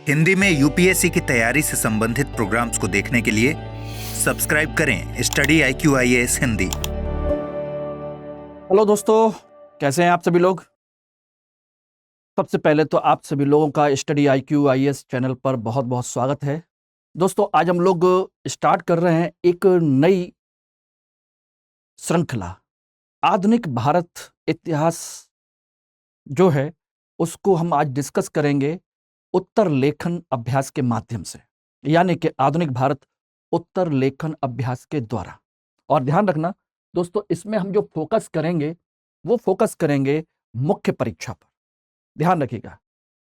हिंदी में यूपीएससी की तैयारी से संबंधित प्रोग्राम्स को देखने के लिए सब्सक्राइब करें study IQ IAS Hindi. Hello दोस्तों, कैसे हैं आप सभी लोग। सबसे पहले तो आप सभी लोगों का स्टडी IQ IAS चैनल पर बहुत बहुत स्वागत है। दोस्तों, आज हम लोग स्टार्ट कर रहे हैं एक नई श्रृंखला। आधुनिक भारत इतिहास जो है उसको हम आज डिस्कस करेंगे उत्तर लेखन अभ्यास के माध्यम से, यानी कि आधुनिक भारत उत्तर लेखन अभ्यास के द्वारा। और ध्यान रखना दोस्तों, इसमें हम जो फोकस करेंगे वो फोकस करेंगे मुख्य परीक्षा पर। ध्यान रखिएगा।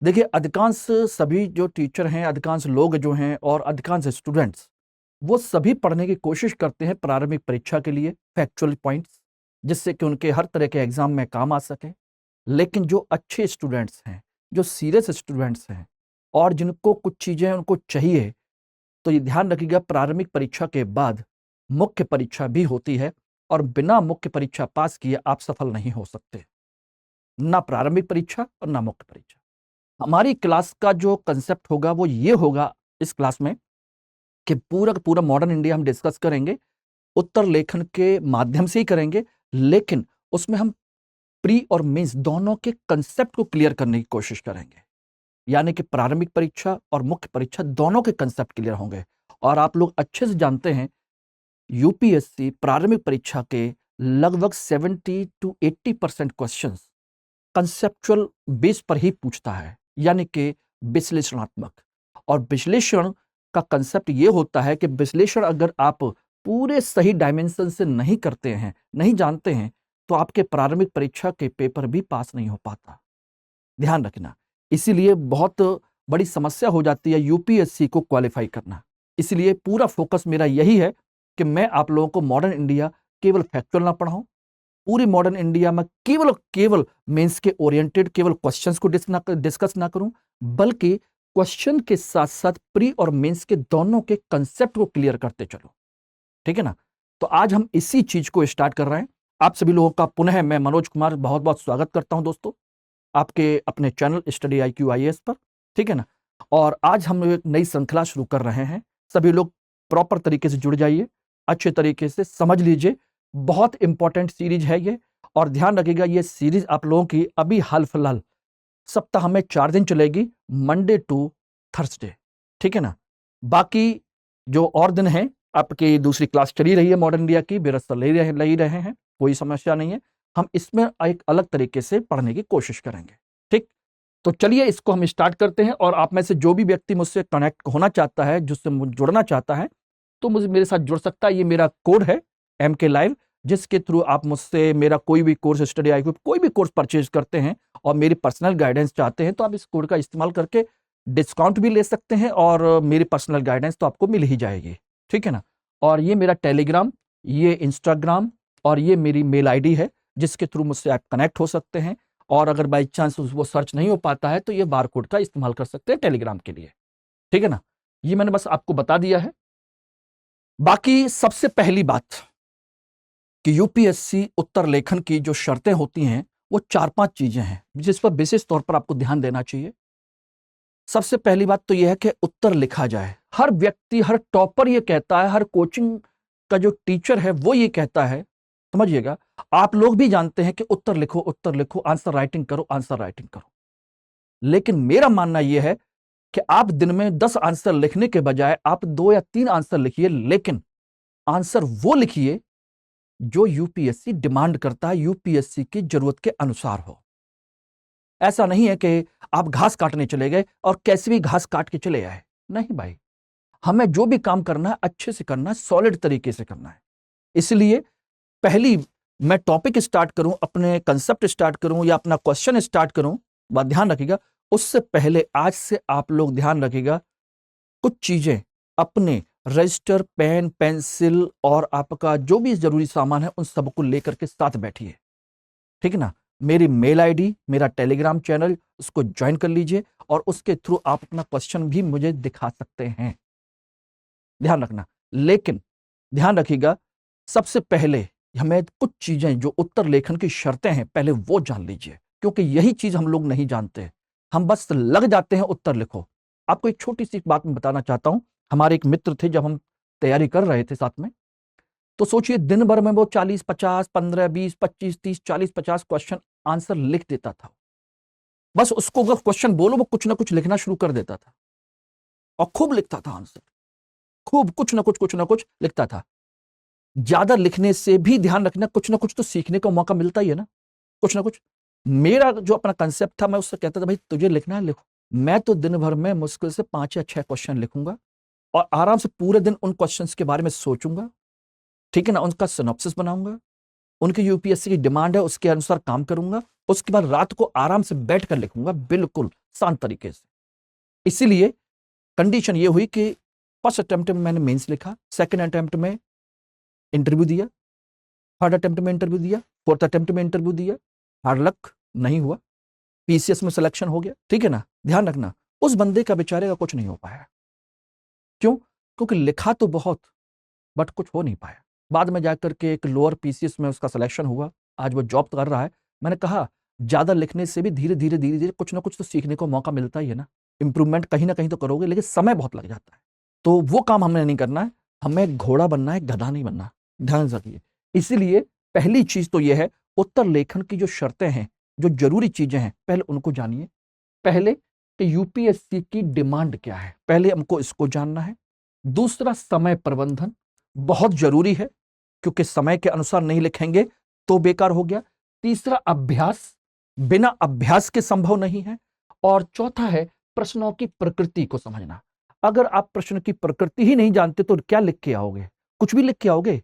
देखिए, अधिकांश सभी जो टीचर हैं, अधिकांश लोग जो हैं और अधिकांश स्टूडेंट्स, वो सभी पढ़ने की कोशिश करते हैं प्रारंभिक परीक्षा के लिए फैक्चुअल पॉइंट्स, जिससे कि उनके हर तरह के एग्जाम में काम आ सके। लेकिन जो अच्छे स्टूडेंट्स हैं, जो सीरियस स्टूडेंट्स हैं और जिनको कुछ चीज़ें उनको चाहिए, तो ये ध्यान रखिएगा, प्रारंभिक परीक्षा के बाद मुख्य परीक्षा भी होती है और बिना मुख्य परीक्षा पास किए आप सफल नहीं हो सकते, ना प्रारंभिक परीक्षा और ना मुख्य परीक्षा। हमारी क्लास का जो कंसेप्ट होगा वो ये होगा इस क्लास में कि पूरा का पूरा मॉडर्न इंडिया हम डिस्कस करेंगे, उत्तर लेखन के माध्यम से ही करेंगे, लेकिन उसमें हम प्री और मेंस दोनों के कंसेप्ट को क्लियर करने की कोशिश करेंगे। यानी कि प्रारंभिक परीक्षा और मुख्य परीक्षा दोनों के कंसेप्ट क्लियर होंगे। और आप लोग अच्छे से जानते हैं, यूपीएससी प्रारंभिक परीक्षा के लगभग 70 to 80% क्वेश्चंस कंसेप्चुअल बेस पर ही पूछता है, यानी कि विश्लेषणात्मक। और विश्लेषण का कंसेप्ट ये होता है कि विश्लेषण अगर आप पूरे सही डायमेंशन से नहीं करते हैं, नहीं जानते हैं, तो आपके प्रारंभिक परीक्षा के पेपर भी पास नहीं हो पाता। ध्यान रखना। इसीलिए बहुत बड़ी समस्या हो जाती है यूपीएससी को क्वालिफाई करना। इसलिए पूरा फोकस मेरा यही है कि मैं आप लोगों को मॉडर्न इंडिया केवल फैक्चुअल ना पढ़ाऊं, पूरी मॉडर्न इंडिया में केवल मेंस के ओरिएंटेड केवल क्वेश्चंस को डिस्कस ना करूं, बल्कि क्वेश्चन के साथ साथ प्री और मेंस के दोनों के कंसेप्ट को क्लियर करते चलो। ठीक है ना। तो आज हम इसी चीज को स्टार्ट कर रहे हैं। आप सभी लोगों का पुनः मैं मनोज कुमार बहुत बहुत स्वागत करता हूं दोस्तों, आपके अपने चैनल स्टडी IQ IAS पर। ठीक है ना। और आज हम एक नई श्रृंखला शुरू कर रहे हैं। सभी लोग प्रॉपर तरीके से जुड़ जाइए, अच्छे तरीके से समझ लीजिए। बहुत इंपॉर्टेंट सीरीज है ये। और ध्यान रखिएगा, ये सीरीज आप लोगों की अभी हाल फिलहाल सप्ताह में 4 दिन चलेगी, मंडे टू थर्सडे। ठीक है ना। बाकी जो और दिन हैं, आपकी दूसरी क्लास चली रही है मॉडर्न इंडिया की, बेरसर ले ही रहे हैं, कोई समस्या नहीं है। हम इसमें एक अलग तरीके से पढ़ने की कोशिश करेंगे। ठीक, तो चलिए इसको हम स्टार्ट करते हैं। और आप में से जो भी व्यक्ति मुझसे कनेक्ट होना चाहता है, जिससे जुड़ना चाहता है, तो मुझे मेरे साथ जुड़ सकता है। ये मेरा कोड है MK Live, जिसके थ्रू आप मुझसे मेरा कोई भी कोर्स स्टडी IQ कोई भी कोर्स परचेज करते हैं और मेरी पर्सनल गाइडेंस चाहते हैं, तो आप इस कोड का इस्तेमाल करके डिस्काउंट भी ले सकते हैं और मेरी पर्सनल गाइडेंस तो आपको मिल ही जाएगी। ठीक है ना। और ये मेरा टेलीग्राम, ये इंस्टाग्राम और ये मेरी मेल ID है, जिसके थ्रू मुझसे आप कनेक्ट हो सकते हैं। और अगर बाई चांस वो सर्च नहीं हो पाता है, तो ये बार कोड का इस्तेमाल कर सकते हैं टेलीग्राम के लिए। ठीक है ना। ये मैंने बस आपको बता दिया है। बाकी सबसे पहली बात कि यूपीएससी उत्तर लेखन की जो शर्तें होती हैं वो 4-5 चीजें हैं, जिस पर विशेष तौर पर आपको ध्यान देना चाहिए। सबसे पहली बात तो यह है कि उत्तर लिखा जाए। हर व्यक्ति, हर टॉपर ये कहता है, हर कोचिंग का जो टीचर है वो ये कहता है, समझिएगा। आप लोग भी जानते हैं कि उत्तर लिखो, आंसर राइटिंग करो, आंसर राइटिंग करो। लेकिन मेरा मानना यह है कि आप दिन में 10 आंसर लिखने के बजाय आप 2 या 3 आंसर लिखिए, लेकिन आंसर वो लिखिए जो यूपीएससी डिमांड करता है, यूपीएससी की जरूरत के अनुसार हो। ऐसा नहीं है कि आप घास काटने चले गए और कैसे भी घास काट के चले आए। नहीं भाई, हमें जो भी काम करना है अच्छे से करना है, सॉलिड तरीके से करना है। इसलिए पहली मैं टॉपिक स्टार्ट करूं, अपने कंसेप्ट स्टार्ट करूं या अपना क्वेश्चन स्टार्ट करूं, बात ध्यान रखिएगा, उससे पहले आज से आप लोग ध्यान रखिएगा, कुछ चीजें अपने रजिस्टर, पेन, पेंसिल और आपका जो भी जरूरी सामान है उन सबको लेकर के साथ बैठिए। ठीक है ना। मेरी मेल ID, मेरा टेलीग्राम चैनल, उसको ज्वाइन कर लीजिए और उसके थ्रू आप अपना क्वेश्चन भी मुझे दिखा सकते हैं। ध्यान रखना। लेकिन ध्यान रखिएगा, सबसे पहले हमें कुछ चीजें जो उत्तर लेखन की शर्तें हैं पहले वो जान लीजिए, क्योंकि यही चीज हम लोग नहीं जानते। हम बस लग जाते हैं उत्तर लिखो, आपको एक छोटी सी बात मैं बताना चाहता हूं। हमारे एक मित्र थे, जब हम तैयारी कर रहे थे साथ में, तो सोचिए दिन भर में वो 40 50 15 20 25 30 40 50 क्वेश्चन आंसर लिख देता था। बस उसको अगर क्वेश्चन बोलो, वो कुछ ना कुछ लिखना शुरू कर देता था और खूब लिखता था आंसर, खूब कुछ ना कुछ लिखता था। ज्यादा लिखने से भी ध्यान रखना, कुछ ना कुछ तो सीखने का मौका मिलता ही है ना, कुछ ना कुछ। मेरा जो अपना कंसेप्ट था, मैं उससे कहता था भाई तुझे लिखना है लिखो। मैं तो दिन भर में मुश्किल से 5 या 6 क्वेश्चन लिखूंगा और आराम से पूरे दिन उन क्वेश्चंस के बारे में सोचूंगा, ठीक है ना, उनका सिनॉप्सिस बनाऊंगा, उनकी यूपीएससी की डिमांड है उसके अनुसार काम करूंगा, उसके बाद रात को आराम से बैठ कर लिखूंगा, बिल्कुल शांत तरीके से। इसीलिए कंडीशन ये हुई कि फर्स्ट अटेम्प्ट में मैंने मेंस लिखा, सेकंड अटेम्प्ट में इंटरव्यू दिया, थर्ड अटेम्प्ट में इंटरव्यू दिया, फोर्थ अटेम्प्ट में इंटरव्यू दिया, हार्ड लक नहीं हुआ, पीसीएस में सिलेक्शन हो गया, ठीक है ना। ध्यान रखना, उस बंदे का बेचारे का कुछ नहीं हो पाया। क्यों? क्योंकि लिखा तो बहुत, बट कुछ हो नहीं पाया। बाद में जाकर के एक लोअर पीसीएस में उसका सिलेक्शन हुआ, आज वो जॉब कर रहा है। मैंने कहा ज्यादा लिखने से भी धीरे धीरे कुछ ना कुछ तो सीखने को मौका मिलता ही है ना, इंप्रूवमेंट कहीं ना कहीं तो करोगे, लेकिन समय बहुत लग जाता है। तो वो काम हमें नहीं करना है, हमें घोड़ा बनना है, गधा नहीं बनना। ध्यान रखिए। इसीलिए पहली चीज तो यह है, उत्तर लेखन की जो शर्तें हैं, जो जरूरी चीजें हैं, पहले उनको जानिए। पहले कि यूपीएससी की डिमांड क्या है, पहले हमको इसको जानना है। दूसरा, समय प्रबंधन बहुत जरूरी है, क्योंकि समय के अनुसार नहीं लिखेंगे तो बेकार हो गया। तीसरा, अभ्यास, बिना अभ्यास के संभव नहीं है। और चौथा है प्रश्नों की प्रकृति को समझना। अगर आप प्रश्न की प्रकृति ही नहीं जानते तो क्या लिख के आओगे? कुछ भी लिख के आओगे,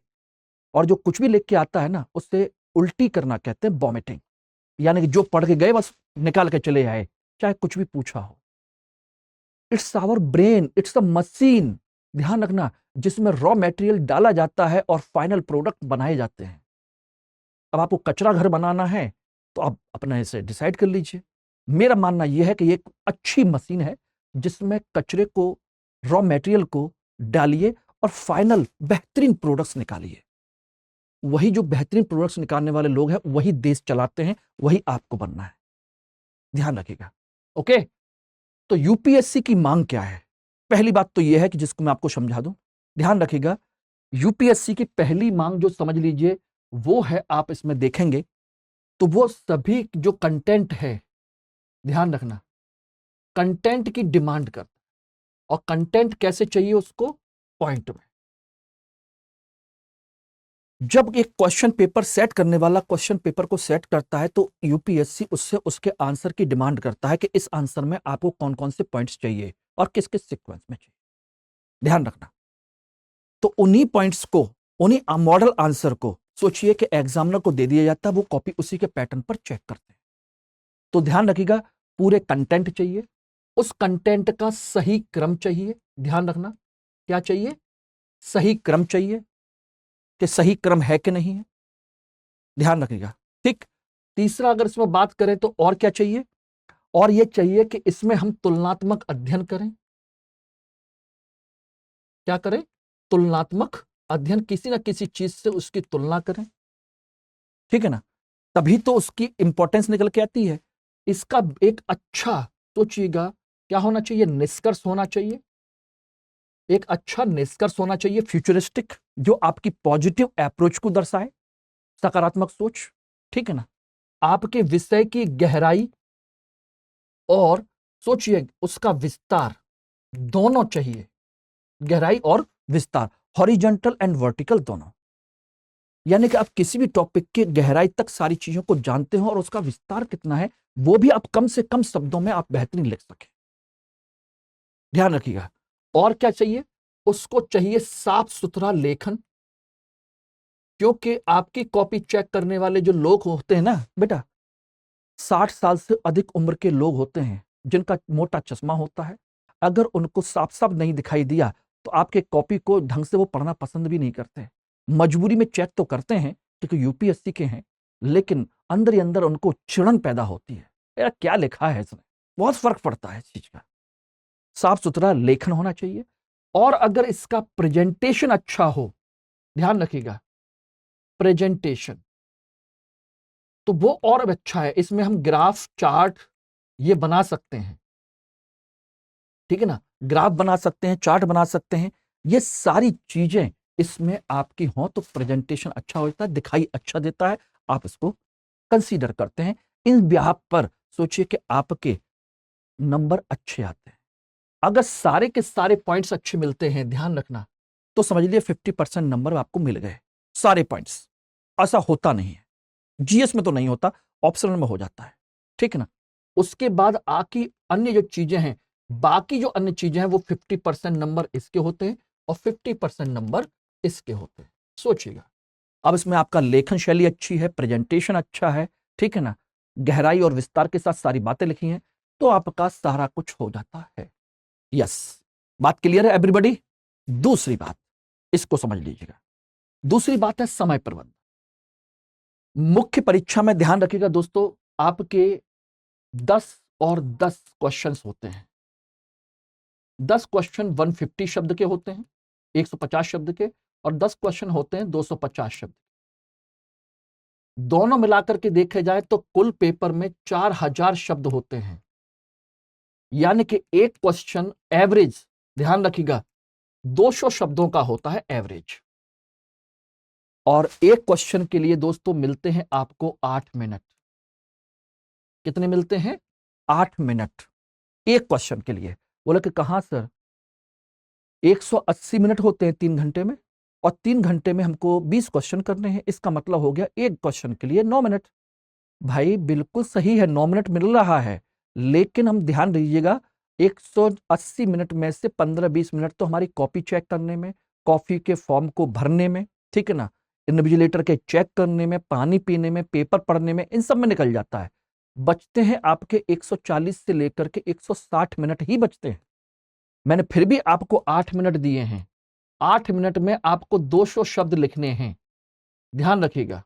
और जो कुछ भी लिख के आता है ना, उससे उल्टी करना कहते हैं वॉमिटिंग, यानी कि जो पढ़ के गए बस निकाल के चले आए, चाहे कुछ भी पूछा हो। It's our brain, it's a machine, ध्यान रखना, जिसमें रॉ मटेरियल डाला जाता है और फाइनल प्रोडक्ट बनाए जाते हैं। अब आपको कचरा घर बनाना है तो आप अपने से डिसाइड कर लीजिए। मेरा मानना यह है कि ये एक अच्छी मशीन है, जिसमें कचरे को, रॉ मटेरियल को डालिए और फाइनल बेहतरीन प्रोडक्ट्स निकालिए। वही जो बेहतरीन प्रोडक्ट्स निकालने वाले लोग हैं, वही देश चलाते हैं, वही आपको बनना है। ध्यान रखिएगा। ओके, तो यूपीएससी की मांग क्या है? पहली बात तो यह है कि जिसको मैं आपको समझा दूं, ध्यान रखिएगा। यूपीएससी की पहली मांग जो समझ लीजिए, वो है, आप इसमें देखेंगे तो वो सभी जो कंटेंट है, ध्यान रखना, कंटेंट की डिमांड करता है। और कंटेंट कैसे चाहिए उसको? पॉइंट में। जब एक क्वेश्चन पेपर सेट करने वाला क्वेश्चन पेपर को सेट करता है, तो यूपीएससी उससे उसके आंसर की डिमांड करता है कि इस आंसर में आपको कौन कौन से पॉइंट्स चाहिए और किस किस सीक्वेंस में चाहिए। ध्यान रखना। तो उन्हीं पॉइंट्स को, उन्हीं मॉडल आंसर को सोचिए कि एग्जामिनर को दे दिया जाता है, वो कॉपी उसी के पैटर्न पर चेक करते हैं। तो ध्यान रखिएगा, पूरे कंटेंट चाहिए, उस कंटेंट का सही क्रम चाहिए। ध्यान रखना, क्या चाहिए? सही क्रम चाहिए, कि सही क्रम है कि नहीं है, ध्यान रखिएगा। ठीक। तीसरा, अगर इसमें बात करें तो और क्या चाहिए? और यह चाहिए कि इसमें हम तुलनात्मक अध्ययन करें। क्या करें? तुलनात्मक अध्ययन, किसी ना किसी चीज से उसकी तुलना करें, ठीक है ना, तभी तो उसकी इंपॉर्टेंस निकल के आती है। इसका एक अच्छा, सोचिएगा, क्या होना चाहिए? निष्कर्ष होना चाहिए। एक अच्छा निष्कर्ष होना चाहिए, फ्यूचरिस्टिक, जो आपकी पॉजिटिव अप्रोच को दर्शाए, सकारात्मक सोच, ठीक है ना, आपके विषय की गहराई और सोचिए उसका विस्तार, दोनों चाहिए, गहराई और विस्तार, हॉरिजॉन्टल एंड वर्टिकल दोनों। यानी कि आप किसी भी टॉपिक के गहराई तक सारी चीजों को जानते हो और उसका विस्तार कितना है, वो भी आप कम से कम शब्दों में आप बेहतरीन लिख सके। ध्यान रखिएगा। और क्या चाहिए? उसको चाहिए साफ सुथरा लेखन, क्योंकि आपकी कॉपी चेक करने वाले जो लोग होते हैं ना बेटा, 60 साल से अधिक उम्र के लोग होते हैं, जिनका मोटा चश्मा होता है। अगर उनको साफ साफ नहीं दिखाई दिया तो आपके कॉपी को ढंग से वो पढ़ना पसंद भी नहीं करते। मजबूरी में चेक तो करते हैं क्योंकि यूपीएससी के हैं, लेकिन अंदर ही अंदर उनको चिड़न पैदा होती है, यार क्या लिखा है इसमें। बहुत फर्क पड़ता है इस चीज का। साफ सुथरा लेखन होना चाहिए। और अगर इसका प्रेजेंटेशन अच्छा हो, ध्यान रखिएगा, प्रेजेंटेशन, तो वो और अच्छा है। इसमें हम ग्राफ, चार्ट ये बना सकते हैं। ठीक है ना, ग्राफ बना सकते हैं, चार्ट बना सकते हैं, ये सारी चीजें इसमें आपकी हों तो प्रेजेंटेशन अच्छा होता है, दिखाई अच्छा देता है, आप इसको कंसीडर करते हैं। इन ब्याह पर सोचिए कि आपके नंबर अच्छे आते हैं। अगर सारे के सारे पॉइंट्स अच्छे मिलते हैं, ध्यान रखना, तो समझ लीजिए 50% नंबर आपको मिल गए, सारे पॉइंट्स। ऐसा होता नहीं है, जीएस में तो नहीं होता, ऑप्शनल में हो जाता है, ठीक है ना। उसके बाद आकी अन्य जो चीजें हैं, बाकी जो अन्य चीजें हैं, वो 50% नंबर इसके होते हैं और 50% नंबर इसके होते हैं। सोचिएगा, अब इसमें आपका लेखन शैली अच्छी है, प्रेजेंटेशन अच्छा है, ठीक है ना, गहराई और विस्तार के साथ सारी बातें लिखी हैं, तो आपका सारा कुछ हो जाता है। यस, बात क्लियर है एवरीबॉडी। दूसरी बात, इसको समझ लीजिएगा, दूसरी बात है समय प्रबंधन। मुख्य परीक्षा में ध्यान रखिएगा दोस्तों, आपके 10 और 10 क्वेश्चंस होते हैं। 10 क्वेश्चन 150 शब्द के होते हैं, 150 शब्द के, और 10 क्वेश्चन होते हैं 250 शब्द। दोनों मिलाकर के देखे जाए तो कुल पेपर में 4000 शब्द होते हैं, यानी कि एक क्वेश्चन एवरेज, ध्यान रखिएगा, 200 शब्दों का होता है एवरेज। और एक क्वेश्चन के लिए दोस्तों मिलते हैं आपको 8 मिनट। कितने मिलते हैं? 8 मिनट एक क्वेश्चन के लिए। बोले कि कहां सर, 180 मिनट होते हैं 3 घंटे में, और 3 घंटे में हमको 20 क्वेश्चन करने हैं, इसका मतलब हो गया एक क्वेश्चन के लिए 9 मिनट। भाई बिल्कुल सही है, 9 मिनट मिल रहा है, लेकिन हम ध्यान दीजिएगा 180 मिनट में से 15-20 मिनट तो हमारी कॉपी चेक करने में, कॉफी के फॉर्म को भरने में, ठीक है ना, इन्विजिलेटर के चेक करने में, पानी पीने में, पेपर पढ़ने में, इन सब में निकल जाता है। बचते हैं आपके 140 से लेकर के 160 मिनट ही बचते हैं। मैंने फिर भी आपको 8 मिनट दिए हैं, 8 मिनट में आपको 200 शब्द लिखने हैं, ध्यान रखिएगा।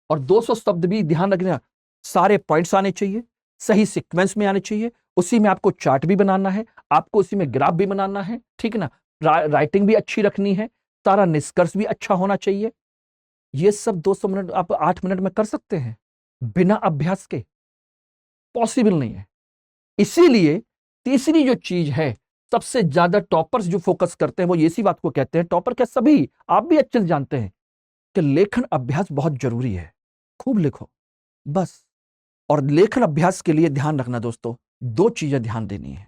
और 200 शब्द भी ध्यान रखना, सारे पॉइंट्स आने चाहिए, सही सीक्वेंस में आने चाहिए, उसी में आपको चार्ट भी बनाना है, आपको उसी में ग्राफ भी बनाना है, ठीक है ना, राइटिंग भी अच्छी रखनी है, सारा निष्कर्ष भी अच्छा होना चाहिए। ये सब 200 मिनट आप 8 मिनट में कर सकते हैं बिना अभ्यास के? पॉसिबल नहीं है। इसीलिए तीसरी जो चीज है, सबसे ज्यादा टॉपर्स जो फोकस करते हैं वो इसी बात को कहते हैं, टॉपर क्या सभी, आप भी अच्छे से जानते हैं कि लेखन अभ्यास बहुत जरूरी है। खूब लिखो बस। और लेखन अभ्यास के लिए ध्यान रखना दोस्तों, 2 चीजें ध्यान देनी है।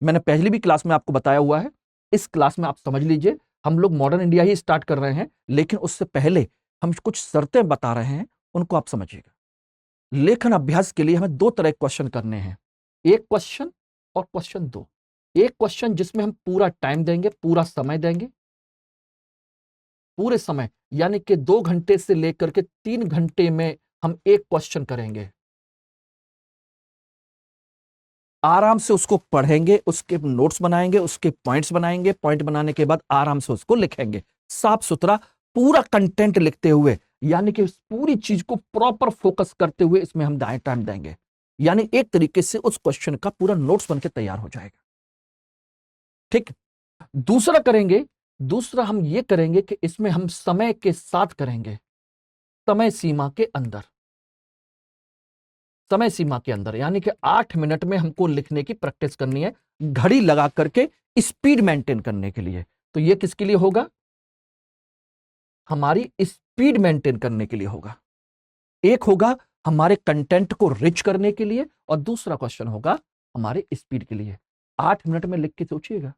मैंने पहले भी क्लास में आपको बताया हुआ है, इस क्लास में आप समझ लीजिए, हम लोग मॉडर्न इंडिया ही स्टार्ट कर रहे हैं, लेकिन उससे पहले हम कुछ शर्तें बता रहे हैं, उनको आप समझिएगा। लेखन अभ्यास के लिए हमें 2 तरह के क्वेश्चन करने हैं, एक क्वेश्चन और क्वेश्चन 2। एक क्वेश्चन जिसमें हम पूरा टाइम देंगे, पूरा समय देंगे, पूरे समय, यानी कि 2 घंटे से लेकर के 3 घंटे में हम एक क्वेश्चन करेंगे, आराम से उसको पढ़ेंगे, उसके नोट्स बनाएंगे, उसके पॉइंट्स बनाएंगे, पॉइंट बनाने के बाद आराम से उसको लिखेंगे, साफ सुथरा पूरा कंटेंट लिखते हुए, यानी कि पूरी चीज को प्रॉपर फोकस करते हुए इसमें हम टाइम देंगे, यानी एक तरीके से उस क्वेश्चन का पूरा नोट्स बनकर तैयार हो जाएगा। ठीक। दूसरा करेंगे, दूसरा हम ये करेंगे कि इसमें हम समय के साथ करेंगे, समय सीमा के अंदर, समय सीमा के अंदर, यानी कि 8 मिनट में हमको लिखने की प्रैक्टिस करनी है, घड़ी लगा करके स्पीड मेंटेन करने के लिए। तो ये किसके लिए होगा? हमारी स्पीड मेंटेन करने के लिए होगा। एक होगा हमारे कंटेंट को रिच करने के लिए, और दूसरा क्वेश्चन होगा हमारे स्पीड के लिए। 8 मिनट में लिख के सोचिएगा,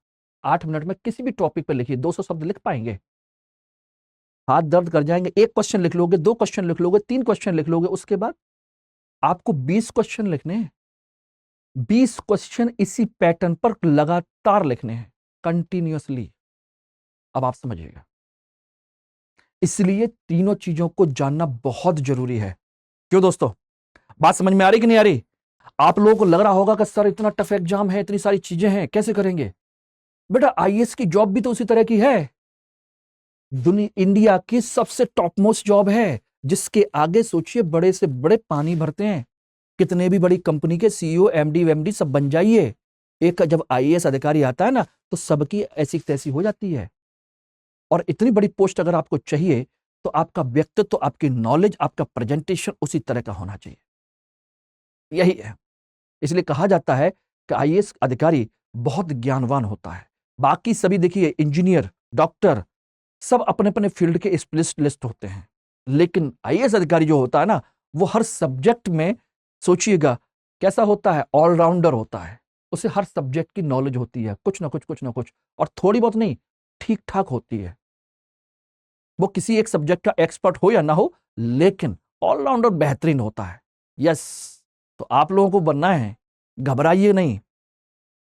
8 मिनट में किसी भी टॉपिक पर लिखिए, 200 शब्द लिख पाएंगे? हाथ दर्द कर जाएंगे। एक क्वेश्चन लिख लोगे, 2 क्वेश्चन लिख लोगे, 3 क्वेश्चन लिख लोगे, उसके बाद आपको 20 क्वेश्चन लिखने हैं। 20 क्वेश्चन इसी पैटर्न पर लगातार लिखने हैं, कंटिन्यूअसली। अब आप समझिएगा, इसलिए तीनों चीजों को जानना बहुत जरूरी है। क्यों दोस्तों, बात समझ में आ रही कि नहीं आ रही? आप लोगों को लग रहा होगा कि सर इतना टफ एग्जाम है, इतनी सारी चीजें हैं, कैसे करेंगे? बेटा आईएएस की जॉब भी तो उसी तरह की है, इंडिया की सबसे टॉप मोस्ट जॉब है, जिसके आगे सोचिए बड़े से बड़े पानी भरते हैं। कितने भी बड़ी कंपनी के सीईओ, एमडी वेमडी सब बन जाइए, एक जब आईएएस अधिकारी आता है ना, तो सबकी ऐसी तैसी हो जाती है। और इतनी बड़ी पोस्ट अगर आपको चाहिए, तो आपका व्यक्तित्व, आपकी नॉलेज, आपका प्रेजेंटेशन उसी तरह का होना चाहिए। यही है, इसलिए कहा जाता है कि आईएएस अधिकारी बहुत ज्ञानवान होता है। बाकी सभी देखिए इंजीनियर, डॉक्टर सब अपने अपने फील्ड के स्पेशलिस्ट होते हैं, लेकिन आईएएस अधिकारी जो होता है ना, वो हर सब्जेक्ट में सोचिएगा कैसा होता है, ऑलराउंडर होता है। उसे हर सब्जेक्ट की नॉलेज होती है, कुछ ना कुछ, और थोड़ी बहुत नहीं, ठीक ठाक होती है। वो किसी एक सब्जेक्ट का एक्सपर्ट हो या ना हो, लेकिन ऑलराउंडर बेहतरीन होता है। यस, तो आप लोगों को बनना है, घबराइए नहीं।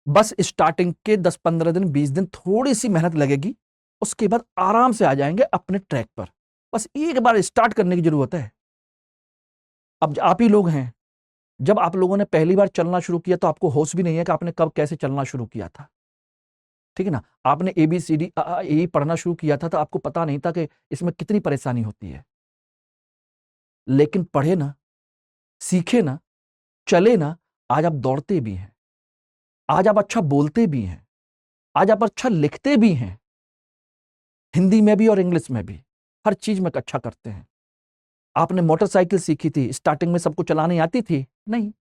बस स्टार्टिंग के 10-15 दिन, 20 दिन थोड़ी सी मेहनत लगेगी, उसके बाद आराम से आ जाएंगे अपने ट्रैक पर। बस एक बार स्टार्ट करने की जरूरत है। अब आप ही लोग हैं, जब आप लोगों ने पहली बार चलना शुरू किया तो आपको होश भी नहीं है कि आपने कब कैसे चलना शुरू किया था। ठीक है ना? आपने ABCD यही पढ़ना शुरू किया था तो आपको पता नहीं था कि इसमें कितनी परेशानी होती है। लेकिन पढ़े ना, सीखे ना, चले ना, आज आप दौड़ते भी हैं, आज आप अच्छा बोलते भी हैं, आज आप अच्छा लिखते भी हैं, हिंदी में भी और इंग्लिश में भी, हर चीज में अच्छा करते हैं। आपने मोटरसाइकिल सीखी थी, स्टार्टिंग में सबको चलानी आती थी नहीं,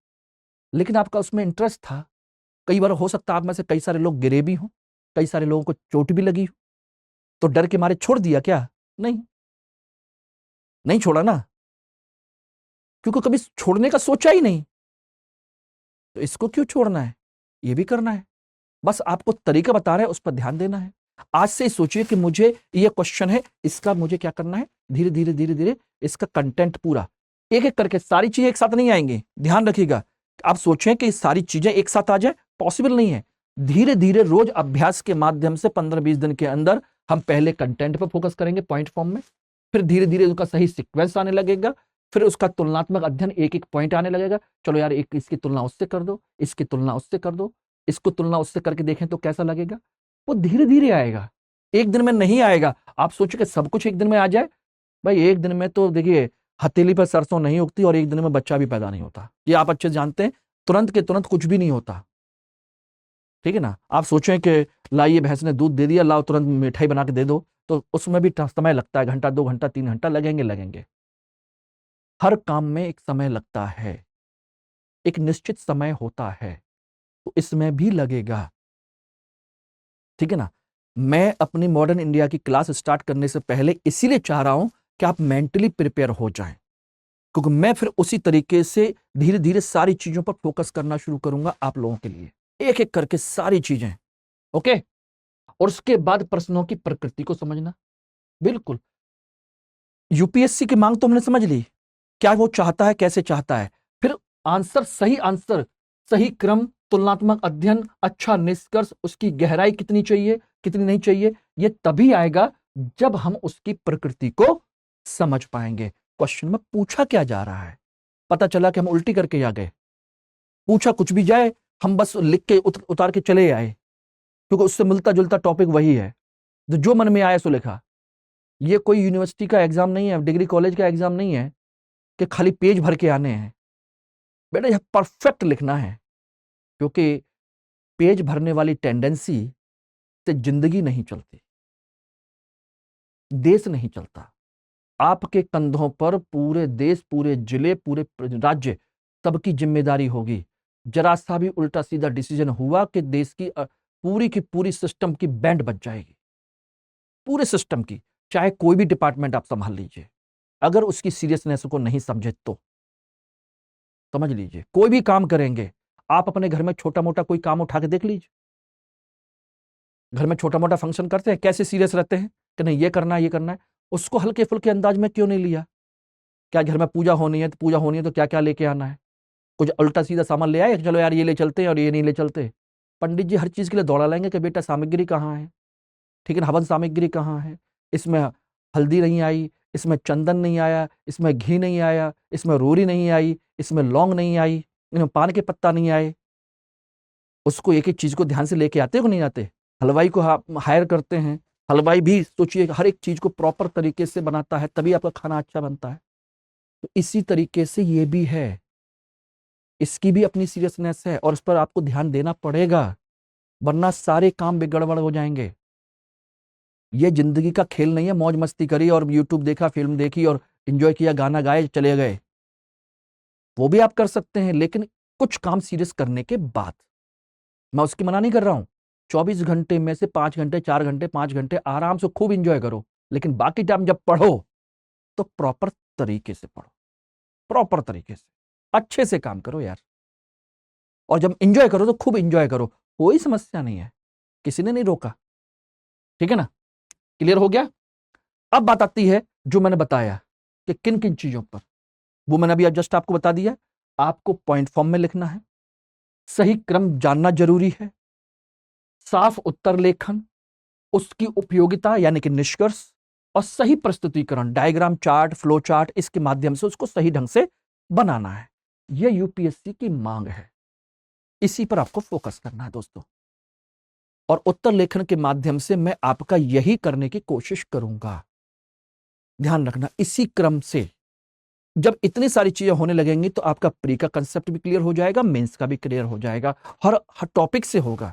लेकिन आपका उसमें इंटरेस्ट था। कई बार हो सकता है आप में से कई सारे लोग गिरे भी हों, कई सारे लोगों को चोट भी लगी हो, तो डर के मारे छोड़ दिया क्या? नहीं, नहीं छोड़ा ना, क्योंकि कभी छोड़ने का सोचा ही नहीं। तो इसको क्यों छोड़ना है? ये भी करना है। बस आपको तरीका बता रहे हैं, उस पर ध्यान देना है। आज से सोचिए कि मुझे ये क्वेश्चन है, इसका मुझे क्या करना है, धीरे धीरे धीरे धीरे इसका कंटेंट पूरा एक एक करके, सारी चीजें एक साथ नहीं आएंगी, ध्यान रखिएगा। आप सोचें कि सारी चीजें एक साथ आ जाए, पॉसिबल नहीं है। धीरे धीरे रोज अभ्यास के माध्यम से 15-20 दिन के अंदर हम पहले कंटेंट पर फोकस करेंगे पॉइंट फॉर्म में, फिर धीरे धीरे उसका सही सीक्वेंस आने लगेगा, फिर उसका तुलनात्मक अध्ययन, एक एक पॉइंट आने लगेगा। चलो यार, एक इसकी तुलना उससे कर दो, इसकी तुलना उससे कर दो, इसको तुलना उससे करके देखें तो कैसा लगेगा। वो धीरे धीरे आएगा, एक दिन में नहीं आएगा। आप सोचो कि सब कुछ एक दिन में आ जाए, भाई एक दिन में तो देखिए हथेली पर सरसों नहीं उगती और एक दिन में बच्चा भी पैदा नहीं होता, ये आप अच्छे जानते हैं। तुरंत के तुरंत कुछ भी नहीं होता, ठीक है ना? आप सोचें कि लाइए भैंस ने दूध दे दिया, लाओ तुरंत मिठाई बना के दे दो, तो उसमें भी समय लगता है, घंटा 2 घंटा 3 घंटा लगेंगे। हर काम में एक समय लगता है, एक निश्चित समय होता है, तो इसमें भी लगेगा, ठीक है ना? मैं अपनी मॉडर्न इंडिया की क्लास स्टार्ट करने से पहले इसीलिए चाह रहा हूं कि आप मेंटली प्रिपेयर हो जाएं, क्योंकि मैं फिर उसी तरीके से धीरे धीरे सारी चीजों पर फोकस करना शुरू करूंगा आप लोगों के लिए, एक एक करके सारी चीजें। ओके? और उसके बाद प्रश्नों की प्रकृति को समझना। बिल्कुल, यूपीएससी की मांग तो हमने समझ ली, क्या वो चाहता है, कैसे चाहता है, फिर आंसर, सही आंसर, सही क्रम, तुलनात्मक अध्ययन, अच्छा निष्कर्ष, उसकी गहराई कितनी चाहिए, कितनी नहीं चाहिए, ये तभी आएगा जब हम उसकी प्रकृति को समझ पाएंगे। क्वेश्चन में पूछा क्या जा रहा है, पता चला कि हम उल्टी करके आ गए, पूछा कुछ भी जाए, हम बस लिख के उतार के चले आए, क्योंकि उससे मिलता जुलता टॉपिक वही है, जो मन में आया सो लिखा। ये कोई यूनिवर्सिटी का एग्जाम नहीं है, डिग्री कॉलेज का एग्जाम नहीं है कि खाली पेज भर के आने हैं। बेटा यह परफेक्ट लिखना है, क्योंकि पेज भरने वाली टेंडेंसी से जिंदगी नहीं चलती, देश नहीं चलता। आपके कंधों पर पूरे देश, पूरे जिले, पूरे राज्य, सबकी जिम्मेदारी होगी। जरा सा भी उल्टा सीधा डिसीजन हुआ कि देश की पूरी सिस्टम की बैंड बच जाएगी, पूरे सिस्टम की, चाहे कोई भी डिपार्टमेंट आप संभाल लीजिए, अगर उसकी सीरियसनेस को नहीं समझे तो समझ लीजिए, कोई भी काम करेंगे आप अपने घर में छोटा मोटा कोई काम उठा के देख लीजिए, घर में छोटा मोटा फंक्शन करते हैं, कैसे सीरियस रहते हैं कि नहीं ये करना है, ये करना है। उसको हल्के फुल्के अंदाज में क्यों नहीं लिया? क्या घर में पूजा होनी है, तो पूजा होनी है तो क्या क्या लेके आना है? कुछ उल्टा सीधा सामान ले आए, चलो यार ये ले चलते हैं और ये नहीं ले चलते। पंडित जी हर चीज के लिए दौड़ा लेंगे कि बेटा सामग्री कहाँ है, ठीक है ना, हवन सामग्री कहाँ है, इसमें हल्दी नहीं आई, इसमें चंदन नहीं आया, इसमें घी नहीं आया, इसमें रोरी नहीं आई, इसमें लौंग नहीं आई, इसमें पान के पत्ता नहीं आए। उसको एक एक चीज को ध्यान से लेके आते हो कि नहीं आते? हलवाई को हायर करते हैं, हलवाई भी सोचिए हर एक चीज को प्रॉपर तरीके से बनाता है, तभी आपका खाना अच्छा बनता है। तो इसी तरीके से ये भी है, इसकी भी अपनी सीरियसनेस है और इस पर आपको ध्यान देना पड़ेगा, वरना सारे काम बिगड़बड़ हो जाएंगे। ये जिंदगी का खेल नहीं है, मौज मस्ती करी और यूट्यूब देखा, फिल्म देखी और एंजॉय किया, गाना गाए चले गए, वो भी आप कर सकते हैं, लेकिन कुछ काम सीरियस करने के बाद। मैं उसकी मना नहीं कर रहा हूं। 24 घंटे में से 5 घंटे, 4 घंटे, 5 घंटे आराम से खूब इंजॉय करो, लेकिन बाकी टाइम जब पढ़ो तो प्रॉपर तरीके से पढ़ो, प्रॉपर तरीके से अच्छे से काम करो यार। और जब इंजॉय करो तो खूब इंजॉय करो, कोई समस्या नहीं है, किसी ने नहीं रोका। ठीक है ना, क्लियर हो गया। अब बात आती है जो मैंने बताया कि किन किन चीजों पर, वो मैंने अभी जस्ट आपको बता दिया। आपको पॉइंट फॉर्म में लिखना है, सही क्रम जानना जरूरी है, साफ उत्तर लेखन, उसकी उपयोगिता यानी कि निष्कर्ष, और सही प्रस्तुतिकरण, डायग्राम, चार्ट, फ्लो चार्ट, इसके माध्यम से उसको सही ढंग से बनाना है। यह यूपीएससी की मांग है, इसी पर आपको फोकस करना है दोस्तों। और उत्तर लेखन के माध्यम से मैं आपका यही करने की कोशिश करूंगा। ध्यान रखना, इसी क्रम से जब इतनी सारी चीजें होने लगेंगी तो आपका प्री का कंसेप्ट भी क्लियर हो जाएगा, मेंस का भी क्लियर हो जाएगा। हर टॉपिक से होगा।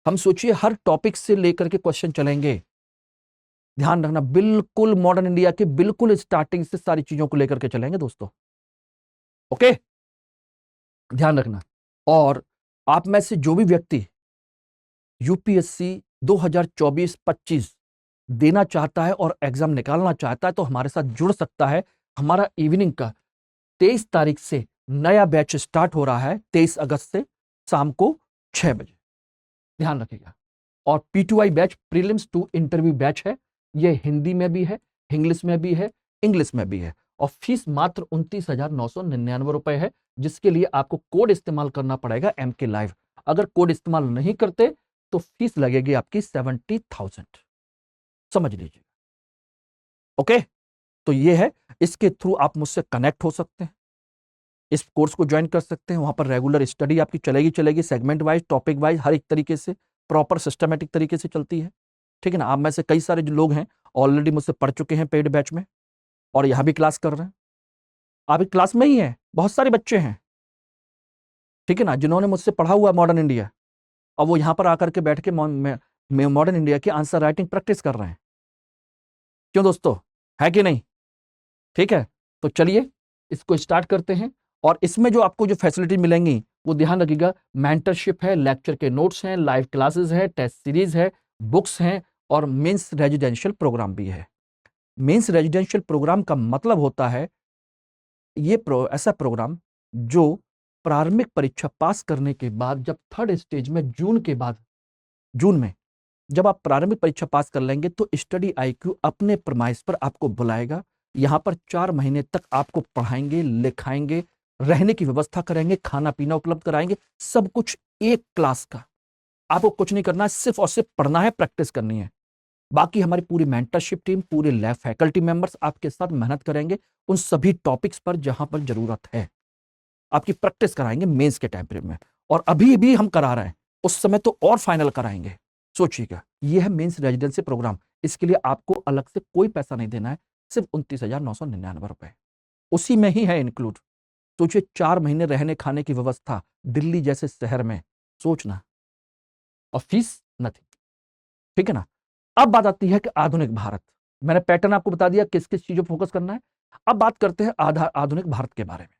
हम सोचिए हर टॉपिक से लेकर के क्वेश्चन चलेंगे। ध्यान रखना, बिल्कुल मॉडर्न इंडिया के बिल्कुल स्टार्टिंग से सारी चीजों को लेकर के चलेंगे दोस्तों। ओके, ध्यान रखना। और आप में से जो भी व्यक्ति यूपीएससी 2024-25 देना चाहता है और एग्जाम निकालना चाहता है तो हमारे साथ जुड़ सकता है। हमारा इवनिंग का 23 तारीख से नया बैच स्टार्ट हो रहा है, 23 अगस्त से शाम को 6 बजे। ध्यान रखिएगा। और P2I batch, prelims to interview batch है। यह हिंदी में भी है, इंग्लिश में भी है, इंग्लिश में भी है। और फीस मात्र 29,999 रुपए है, जिसके लिए आपको कोड इस्तेमाल करना पड़ेगा MK लाइव। अगर कोड इस्तेमाल नहीं करते तो फीस लगेगी आपकी 70,000, समझ लीजिए। ओके, तो ये है, इसके थ्रू आप मुझसे कनेक्ट हो सकते हैं, इस कोर्स को ज्वाइन कर सकते हैं। वहां पर रेगुलर स्टडी आपकी चलेगी, सेगमेंट वाइज, टॉपिक वाइज, हर एक तरीके से प्रॉपर सिस्टमेटिक तरीके से चलती है। ठीक है ना। आप में से कई सारे जो लोग हैं ऑलरेडी मुझसे पढ़ चुके हैं पेड बैच में और यहां भी क्लास कर रहे हैं। आप एक क्लास में ही हैं, बहुत सारे बच्चे हैं, ठीक है ना, जिन्होंने मुझसे पढ़ा हुआ मॉडर्न इंडिया, और वो यहां पर आकर के बैठ के मॉडर्न इंडिया की आंसर राइटिंग प्रैक्टिस कर रहे हैं। क्यों दोस्तों, है कि नहीं? ठीक है, तो चलिए इसको स्टार्ट करते हैं। और इसमें जो आपको जो फैसिलिटी मिलेंगी वो ध्यान रखिएगा, मेंटरशिप है, लेक्चर के नोट्स हैं, लाइव क्लासेस है, टेस्ट सीरीज है, बुक्स हैं, और मेंस रेजिडेंशियल प्रोग्राम भी है। मेंस रेजिडेंशियल प्रोग्राम का मतलब होता है ये ऐसा प्रोग्राम जो प्रारंभिक परीक्षा पास करने के बाद, जब थर्ड स्टेज में जून में जब आप प्रारंभिक परीक्षा पास कर लेंगे तो स्टडी IQ अपने प्रमाइस पर आपको बुलाएगा। यहां पर 4 महीने तक आपको पढ़ाएंगे, लिखाएंगे, रहने की व्यवस्था करेंगे, खाना पीना उपलब्ध कराएंगे, सब कुछ एक क्लास का। आपको कुछ नहीं करना है, सिर्फ और सिर्फ पढ़ना है, प्रैक्टिस करनी है। बाकी हमारी पूरी मेंटरशिप टीम, पूरे लैब फैकल्टी मेंबर्स आपके साथ मेहनत करेंगे उन सभी टॉपिक्स पर जहां पर जरूरत है। आपकी प्रैक्टिस कराएंगे मेंस के टाइम पीरियड में, और अभी भी हम करा रहे हैं, उस समय तो और फाइनल कराएंगे। सोचिएगा, यह है मेंस रेजिडेंसी प्रोग्राम। इसके लिए आपको अलग से कोई पैसा नहीं देना है, सिर्फ 29,999 रुपए, उसी में ही है इंक्लूड। सोचिए, 4 महीने रहने खाने की व्यवस्था दिल्ली जैसे शहर में, सोचना, और फीस नथिंग। ठीक है ना। अब बात आती है कि आधुनिक भारत, मैंने पैटर्न आपको बता दिया किस किस चीजों पर फोकस करना है। अब बात करते हैं आधुनिक भारत के बारे में।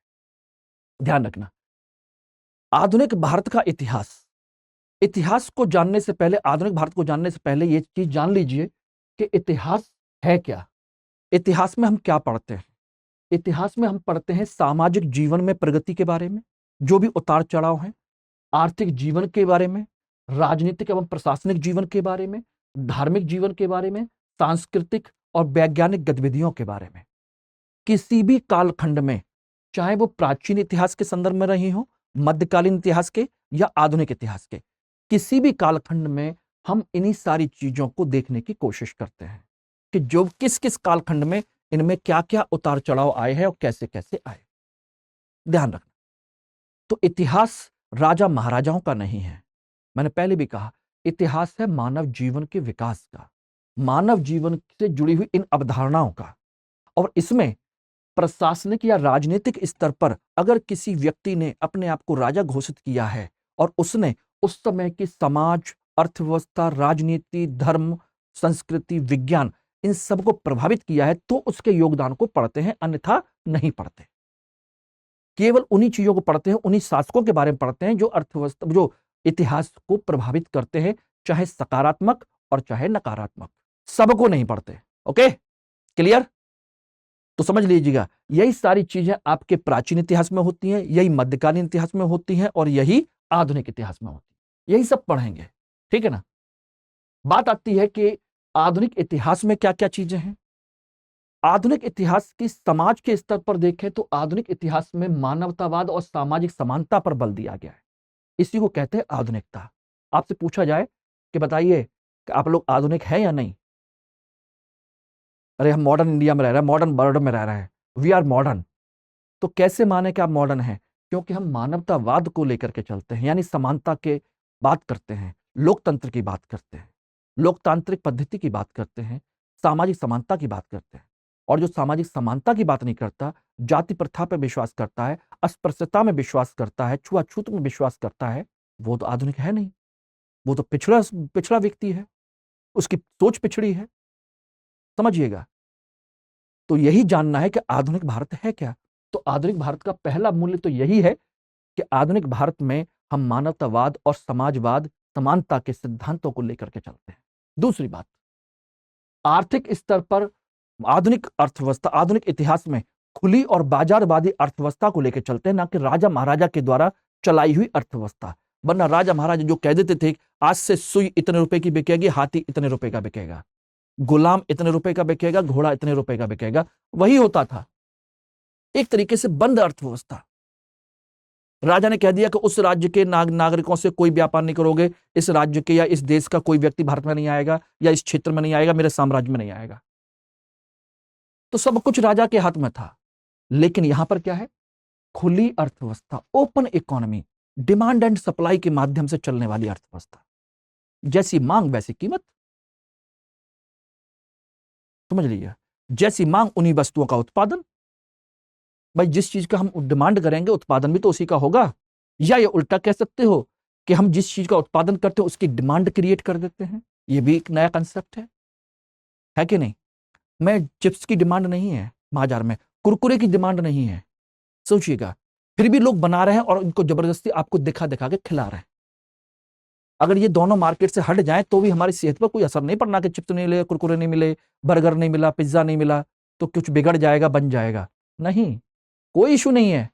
ध्यान रखना, आधुनिक भारत का इतिहास को जानने से पहले, आधुनिक भारत को जानने से पहले यह चीज जान लीजिए कि इतिहास है क्या। इतिहास में हम क्या पढ़ते हैं? इतिहास में हम पढ़ते हैं सामाजिक जीवन में प्रगति के बारे में, जो भी उतार चढ़ाव हैं, आर्थिक जीवन के बारे में, राजनीतिक एवं प्रशासनिक जीवन के बारे में, धार्मिक जीवन के बारे में, सांस्कृतिक और वैज्ञानिक गतिविधियों के बारे में। किसी भी कालखंड में, चाहे वो प्राचीन इतिहास के संदर्भ में रही हो, मध्यकालीन इतिहास के या आधुनिक इतिहास के, किसी भी कालखंड में हम इन्हीं सारी चीजों को देखने की कोशिश करते हैं कि जो किस किस कालखंड में इनमें क्या क्या उतार चढ़ाव आए हैं और कैसे कैसे आए। ध्यान रखना, तो इतिहास राजा महाराजाओं का नहीं है। मैंने पहले भी कहा, इतिहास है मानव जीवन के विकास का, मानव जीवन से जुड़ी हुई इन अवधारणाओं का। और इसमें प्रशासनिक या राजनीतिक स्तर पर अगर किसी व्यक्ति ने अपने आप को राजा घोषित किया है और उसने उस समय की समाज, अर्थव्यवस्था, राजनीति, धर्म, संस्कृति, विज्ञान, इन सबको प्रभावित किया है, तो उसके योगदान को पढ़ते हैं, अन्यथा नहीं पढ़ते। केवल उन्हीं चीजों को पढ़ते हैं, उन्हीं शासकों के बारे में पढ़ते हैं जो अर्थव्यवस्था, जो इतिहास को प्रभावित करते हैं, चाहे सकारात्मक और चाहे नकारात्मक, सबको नहीं पढ़ते। Okay, clear? तो समझ लीजिएगा, यही सारी चीजें आपके प्राचीन इतिहास में होती हैं, यही मध्यकालीन इतिहास में होती हैं और यही आधुनिक इतिहास में होती है। यही सब पढ़ेंगे, ठीक है ना। बात आती है कि आधुनिक इतिहास में क्या क्या चीजें हैं। आधुनिक इतिहास की समाज के स्तर पर देखें तो आधुनिक इतिहास में मानवतावाद और सामाजिक समानता पर बल दिया गया है। इसी को कहते हैं आधुनिकता। आपसे पूछा जाए कि बताइए कि आप लोग आधुनिक हैं या नहीं? अरे हम मॉडर्न इंडिया में रह रहे हैं, मॉडर्न वर्ल्ड में रह रहे हैं, वी आर मॉडर्न। तो कैसे माने कि आप मॉडर्न हैं? क्योंकि हम मानवतावाद को लेकर के चलते हैं, यानी समानता के बात करते हैं, लोकतंत्र की बात करते हैं, लोकतांत्रिक पद्धति की बात करते हैं, सामाजिक समानता की बात करते हैं। और जो सामाजिक समानता की बात नहीं करता, जाति प्रथा पर विश्वास करता है, अस्पृश्यता में विश्वास करता है, छुआछूत में विश्वास करता है, वो तो आधुनिक है नहीं। वो तो पिछड़ा पिछड़ा व्यक्ति है, उसकी सोच पिछड़ी है। समझिएगा। तो यही जानना है कि आधुनिक भारत है क्या। तो आधुनिक भारत का पहला मूल्य तो यही है कि आधुनिक भारत में हम मानवतावाद और समाजवाद, समानता के सिद्धांतों को लेकर के चलते हैं। दूसरी बात, आर्थिक स्तर पर आधुनिक अर्थव्यवस्था, आधुनिक इतिहास में खुली और बाजारवादी अर्थव्यवस्था को लेकर चलते हैं, ना कि राजा महाराजा के द्वारा चलाई हुई अर्थव्यवस्था। वरना राजा महाराजा जो कह देते थे आज से सुई इतने रुपए की बिकेगी, हाथी इतने रुपए का बिकेगा, गुलाम इतने रुपए का बिकेगा, घोड़ा इतने रुपए का बिकेगा, वही होता था। एक तरीके से बंद अर्थव्यवस्था। राजा ने कह दिया कि उस राज्य के नागरिकों से कोई व्यापार नहीं करोगे, इस राज्य के या इस देश का कोई व्यक्ति भारत में नहीं आएगा या इस क्षेत्र में नहीं आएगा, मेरे साम्राज्य में नहीं आएगा। तो सब कुछ राजा के हाथ में था। लेकिन यहां पर क्या है? खुली अर्थव्यवस्था, open economy, demand and supply के माध्यम से चलने वाली अर्थव्यवस्था। जैसी मांग वैसी कीमत। समझ लीजिए, जैसी मांग उन्हीं वस्तुओं का उत्पादन। भाई जिस चीज का हम डिमांड करेंगे उत्पादन भी तो उसी का होगा। या ये उल्टा कह सकते हो कि हम जिस चीज का उत्पादन करते हैं उसकी डिमांड क्रिएट कर देते हैं। ये भी एक नया कंसेप्ट है कि नहीं? मैं चिप्स की डिमांड नहीं है बाजार में, कुरकुरे की डिमांड नहीं है। सोचिएगा, फिर भी लोग बना रहे हैं और इनको जबरदस्ती आपको दिखा दिखा के खिला रहे हैं। अगर ये दोनों मार्केट से हट जाएं तो भी हमारी सेहत पर कोई असर नहीं पड़ना कि चिप्स नहीं मिले, कुरकुरे नहीं मिले, बर्गर नहीं मिला, पिज्जा नहीं मिला तो कुछ बिगड़ जाएगा, बन जाएगा। नहीं, कोई इशू नहीं है,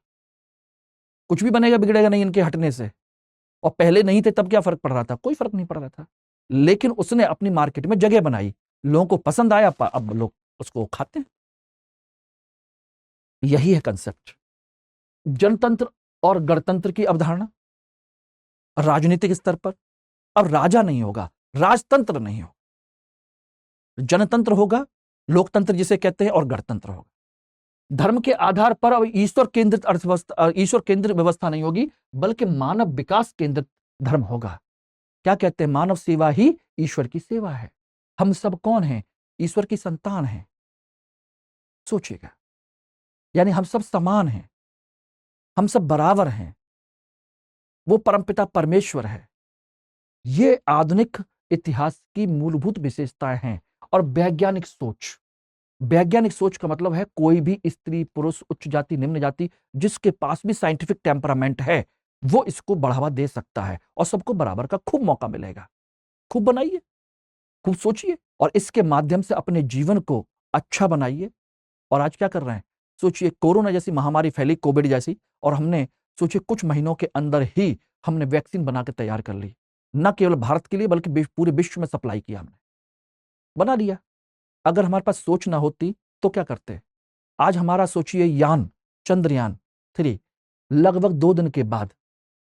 कुछ भी बनेगा बिगड़ेगा नहीं इनके हटने से। और पहले नहीं थे तब क्या फर्क पड़ रहा था? कोई फर्क नहीं पड़ रहा था। लेकिन उसने अपनी मार्केट में जगह बनाई, लोगों को पसंद आया, अब लोग उसको खाते हैं। यही है कंसेप्ट। जनतंत्र और गणतंत्र की अवधारणा राजनीतिक स्तर पर। अब राजा नहीं होगा, राजतंत्र नहीं होगा, जनतंत्र होगा, लोकतंत्र जिसे कहते हैं, और गणतंत्र होगा। धर्म के आधार पर अब ईश्वर केंद्रित अर्थव्यवस्था, ईश्वर केंद्रित व्यवस्था नहीं होगी, बल्कि मानव विकास केंद्रित धर्म होगा। क्या कहते हैं? मानव सेवा ही ईश्वर की सेवा है। हम सब कौन हैं? ईश्वर की संतान हैं। सोचिएगा, यानी हम सब समान हैं, हम सब बराबर हैं, वो परमपिता परमेश्वर है। ये आधुनिक इतिहास की मूलभूत विशेषताएं हैं। और वैज्ञानिक सोच, वैज्ञानिक सोच का मतलब है कोई भी स्त्री पुरुष, उच्च जाति निम्न जाति, जिसके पास भी साइंटिफिक टेम्परामेंट है, वो इसको बढ़ावा दे सकता है और सबको बराबर का खूब मौका मिलेगा। खूब बनाइए, खूब सोचिए और इसके माध्यम से अपने जीवन को अच्छा बनाइए। और आज क्या कर रहे हैं? सोचिए, कोरोना जैसी महामारी फैली, कोविड जैसी, और हमने सोचिए कुछ महीनों के अंदर ही हमने वैक्सीन बना के तैयार कर ली। न केवल भारत के लिए बल्कि पूरे विश्व में सप्लाई किया, हमने बना लिया। अगर हमारे पास सोच ना होती तो क्या करते? आज हमारा सोचिए यान, चंद्रयान-3 लगभग 2 दिन के बाद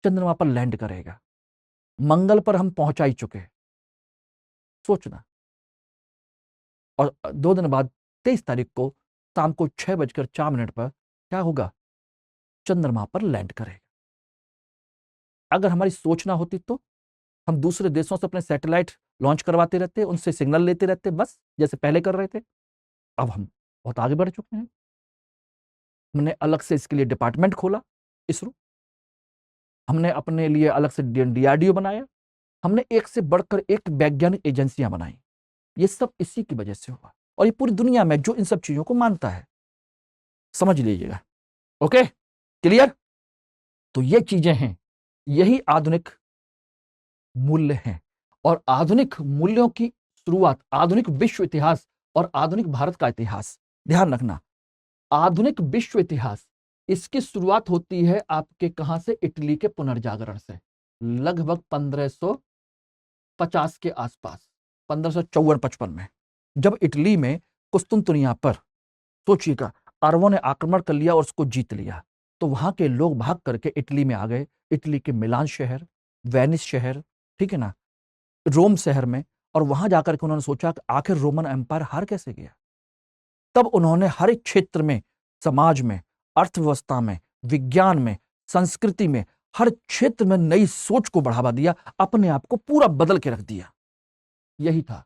चंद्रमा पर लैंड करेगा। मंगल पर हम पहुंचा ही चुके हैं, सोचना। और 2 दिन बाद 23 तारीख को शाम को 6:04 पर क्या होगा? चंद्रमा पर लैंड करेगा। अगर हमारी सोच ना होती तो हम दूसरे देशों से अपने सैटेलाइट लॉन्च करवाते रहते, उनसे सिग्नल लेते रहते, बस जैसे पहले कर रहे थे। अब हम बहुत आगे बढ़ चुके हैं। हमने अलग से इसके लिए डिपार्टमेंट खोला, इसरो। हमने अपने लिए अलग से डीआरडीओ बनाया। हमने एक से बढ़कर एक वैज्ञानिक एजेंसियां बनाई। ये सब इसी की वजह से हुआ और ये पूरी दुनिया में जो इन सब चीजों को मानता है। समझ लीजिएगा। Okay, clear? तो ये चीजें हैं, यही आधुनिक मूल्य हैं। और आधुनिक मूल्यों की शुरुआत, आधुनिक विश्व इतिहास और आधुनिक भारत का इतिहास, ध्यान रखना, आधुनिक विश्व इतिहास, इसकी शुरुआत होती है आपके कहां से? इटली के पुनर्जागरण से, लगभग 1550 के आसपास, 1554-55 में, जब इटली में कुस्तुनतुनिया पर, सोचिएगा, अरबों ने आक्रमण कर लिया और उसको जीत लिया, तो वहां के लोग भाग करके इटली में आ गए। इटली के मिलान शहर, वेनिस शहर, ठीक है ना, रोम शहर में, और वहां जाकर के उन्होंने सोचा कि आखिर रोमन एम्पायर हार कैसे गया। तब उन्होंने हर एक क्षेत्र में, समाज में, अर्थव्यवस्था में, विज्ञान में, संस्कृति में, हर क्षेत्र में नई सोच को बढ़ावा दिया, अपने आप को पूरा बदल के रख दिया। यही था।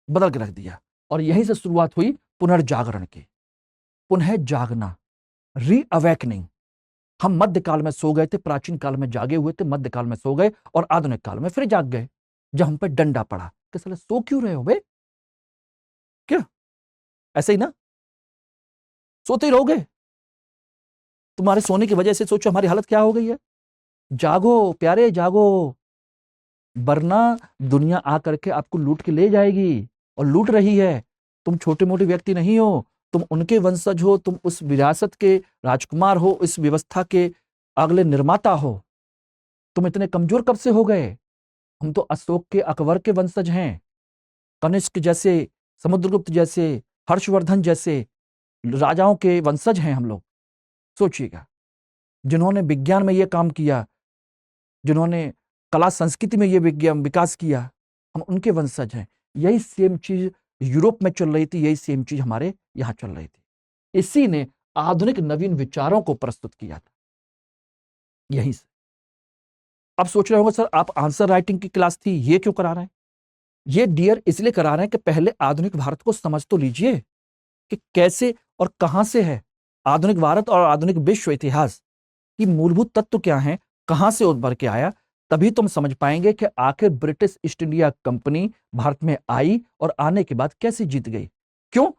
बदल के रख दिया। और यहीं से शुरुआत हुई पुनर्जागरण की, पुनः जागना, रीअवेकनिंग। हम मध्यकाल में सो गए थे, प्राचीन काल में जागे हुए थे, मध्यकाल में सो गए और आधुनिक काल में फिर जाग गए, जब हम पे डंडा पड़ा कि साले सो क्यों रहे हो बे? क्या ऐसे ही ना, सोते ही रहोगे? तुम्हारे सोने की वजह से सोचो हमारी हालत क्या हो गई है। जागो प्यारे, जागो, वरना दुनिया आकर के आपको लूट के ले जाएगी, और लूट रही है। तुम छोटे मोटे व्यक्ति नहीं हो, तुम उनके वंशज हो, तुम उस विरासत के राजकुमार हो, इस व्यवस्था के अगले निर्माता हो। तुम इतने कमजोर कब से हो गए? हम तो अशोक के, अकबर के वंशज हैं, कनिष्क जैसे, समुद्रगुप्त जैसे, हर्षवर्धन जैसे राजाओं के वंशज हैं हम लोग। सोचिएगा, जिन्होंने विज्ञान में यह काम किया, जिन्होंने कला संस्कृति में यह विज्ञान विकास किया, हम उनके वंशज हैं। यही सेम चीज यूरोप में चल रही थी, यही सेम चीज हमारे यहां चल रही थी। इसी ने आधुनिक नवीन विचारों को प्रस्तुत किया था, यहीं से। अब सोच रहे होंगे सर आप आंसर राइटिंग की क्लास थी, ये क्यों करा रहे हैं? ये डियर इसलिए करा रहे हैं कि पहले आधुनिक भारत को समझ तो लीजिए कि कैसे और कहां से है आधुनिक भारत, और आधुनिक विश्व इतिहास की मूलभूत तत्व क्या है, कहां से उभर के आया। तभी तुम समझ पाएंगे कि आखिर British East India company Bharat में आई और आने के बाद कैसे जीत गई। क्यों?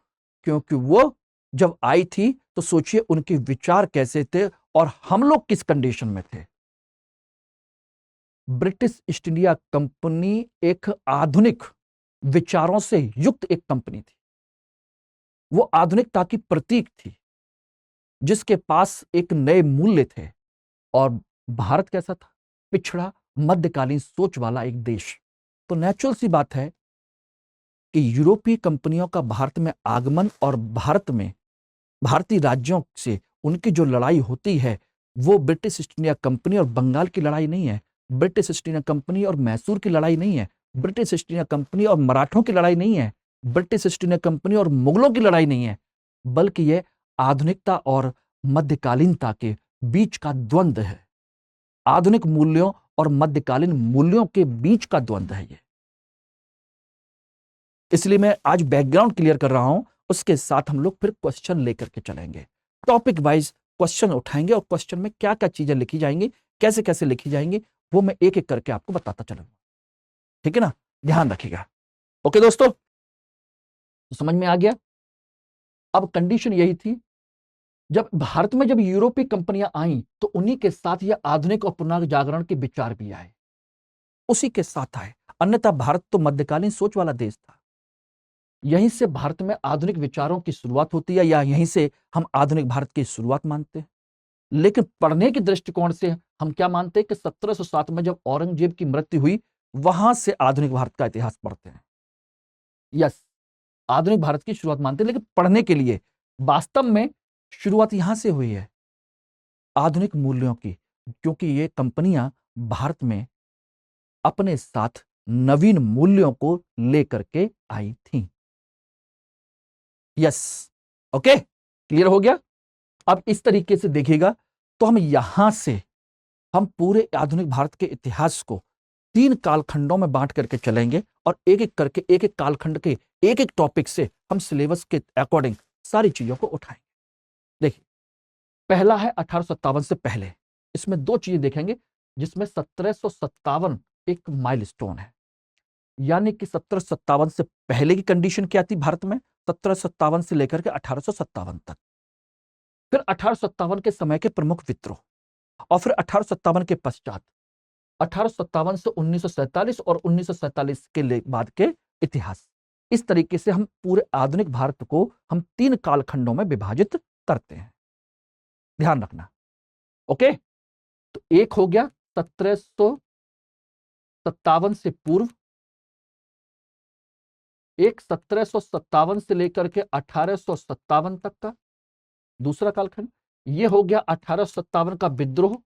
क्योंकि वो जब आई थी तो सोचिए उनके विचार कैसे थे और हम लोग किस कंडीशन में थे। ब्रिटिश ईस्ट इंडिया कंपनी एक आधुनिक विचारों से युक्त एक कंपनी थी। वो आधुनिकता की प्रतीक थी, जिसके पास एक नए मूल्य थे। और भारत कैसा था? पिछड़ा मध्यकालीन सोच वाला एक देश। तो नेचुरल सी बात है कि यूरोपीय कंपनियों का भारत में आगमन और भारत में भारतीय राज्यों से उनकी जो लड़ाई होती है, वो ब्रिटिश ईस्ट इंडिया कंपनी और बंगाल की लड़ाई नहीं है, ब्रिटिश ईस्ट इंडिया कंपनी और मैसूर की लड़ाई नहीं है, ब्रिटिश ईस्ट इंडिया कंपनी और मराठों की लड़ाई नहीं है, ब्रिटिश ईस्ट इंडिया कंपनी और मुगलों की लड़ाई नहीं है, बल्कि यह आधुनिकता और मध्यकालीनता के बीच का द्वंद्व है। आधुनिक मूल्यों और मध्यकालीन मूल्यों के बीच का द्वंद्व है ये। इसलिए मैं आज बैकग्राउंड क्लियर कर रहा हूं, उसके साथ हम लोग फिर क्वेश्चन लेकर के चलेंगे, टॉपिक वाइज क्वेश्चन उठाएंगे और क्वेश्चन में क्या क्या चीजें लिखी जाएंगी, कैसे कैसे लिखी जाएंगी, वो मैं एक एक करके आपको बताता चलूंगा। ठीक है ना, ध्यान रखिएगा। ओके दोस्तों, तो समझ में आ गया। अब कंडीशन यही थी, जब भारत में जब यूरोपीय कंपनियां आईं तो उन्हीं के साथ यह आधुनिक और पुनर्जागरण के विचार भी आए, उसी के साथ आए। अन्यथा भारत तो मध्यकालीन सोच वाला देश था। यहीं से भारत में आधुनिक विचारों की शुरुआत होती है, या यहीं से हम आधुनिक भारत की शुरुआत मानते हैं। लेकिन पढ़ने के दृष्टिकोण से हम क्या मानते हैं कि 1707 में जब औरंगजेब की मृत्यु हुई, वहां से आधुनिक भारत का इतिहास पढ़ते हैं। यस, आधुनिक भारत की शुरुआत मानते हैं, लेकिन पढ़ने के लिए वास्तव में शुरुआत यहां से हुई है आधुनिक मूल्यों की, क्योंकि ये कंपनियां भारत में अपने साथ नवीन मूल्यों को लेकर के आई थीं। यस, ओके, क्लियर हो गया। अब इस तरीके से देखिएगा, तो हम यहां से हम पूरे आधुनिक भारत के इतिहास को 3 कालखंडों में बांट करके चलेंगे, और एक एक करके एक एक कालखंड के एक एक टॉपिक से हम सिलेबस के अकॉर्डिंग सारी चीजों को उठाएंगे। देखिए, पहला है 1857 से पहले। इसमें 2 चीजें देखेंगे, जिसमें 1757 एक माइलस्टोन है। यानी कि 1757 से पहले की कंडीशन क्या थी भारत में, 1757 से लेकर के 1857 तक। फिर 1857 के समय के प्रमुख विद्रोह, और फिर 1857 के पश्चात 1857 से 1947 और 1947 के बाद के इतिहास। इस तरीके से हम पूरे आधुनिक भारत को हम 3 कालखंडों में विभाजित करते हैं, ध्यान रखना। ओके, तो एक हो गया 1757 से पूर्व, एक 1757 से लेकर के 1857 तक का दूसरा कालखंड। यह हो गया 1857 का विद्रोह